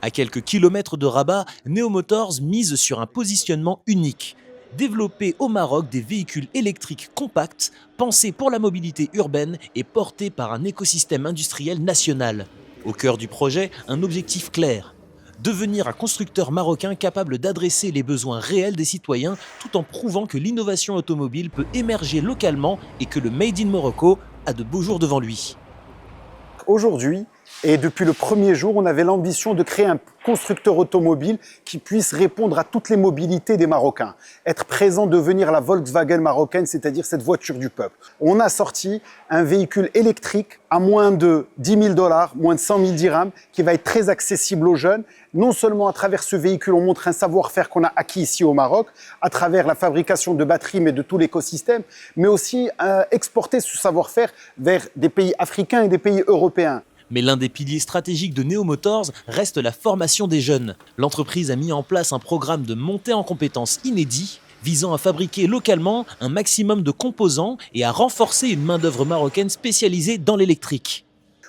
À quelques kilomètres de Rabat, Neo Motors mise sur un positionnement unique. Développer au Maroc des véhicules électriques compacts, pensés pour la mobilité urbaine et portés par un écosystème industriel national. Au cœur du projet, un objectif clair: devenir un constructeur marocain capable d'adresser les besoins réels des citoyens tout en prouvant que l'innovation automobile peut émerger localement et que le Made in Morocco a de beaux jours devant lui. Aujourd'hui, et depuis le premier jour, on avait l'ambition de créer un constructeur automobile qui puisse répondre à toutes les mobilités des Marocains. Être présent, devenir la Volkswagen marocaine, c'est-à-dire cette voiture du peuple. On a sorti un véhicule électrique à moins de 10 000 $, moins de 100 000 dirhams, qui va être très accessible aux jeunes. Non seulement à travers ce véhicule, on montre un savoir-faire qu'on a acquis ici au Maroc, à travers la fabrication de batteries, mais de tout l'écosystème, mais aussi exporter ce savoir-faire vers des pays africains et des pays européens. Mais l'un des piliers stratégiques de Neo Motors reste la formation des jeunes. L'entreprise a mis en place un programme de montée en compétences inédit, visant à fabriquer localement un maximum de composants et à renforcer une main-d'œuvre marocaine spécialisée dans l'électrique.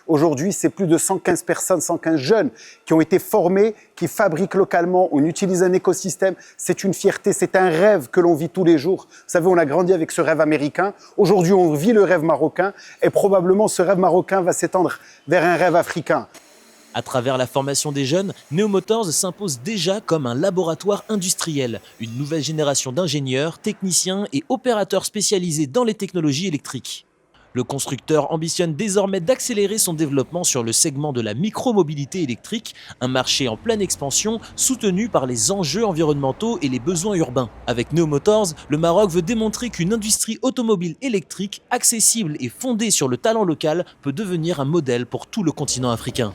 Aujourd'hui, c'est plus de 115 personnes, 115 jeunes qui ont été formés, qui fabriquent localement. On utilise un écosystème. C'est une fierté, c'est un rêve que l'on vit tous les jours. Vous savez, on a grandi avec ce rêve américain. Aujourd'hui, on vit le rêve marocain et probablement ce rêve marocain va s'étendre vers un rêve africain. À travers la formation des jeunes, Neo Motors s'impose déjà comme un laboratoire industriel, une nouvelle génération d'ingénieurs, techniciens et opérateurs spécialisés dans les technologies électriques. Le constructeur ambitionne désormais d'accélérer son développement sur le segment de la micromobilité électrique, un marché en pleine expansion soutenu par les enjeux environnementaux et les besoins urbains. Avec Neo Motors, le Maroc veut démontrer qu'une industrie automobile électrique accessible et fondée sur le talent local peut devenir un modèle pour tout le continent africain.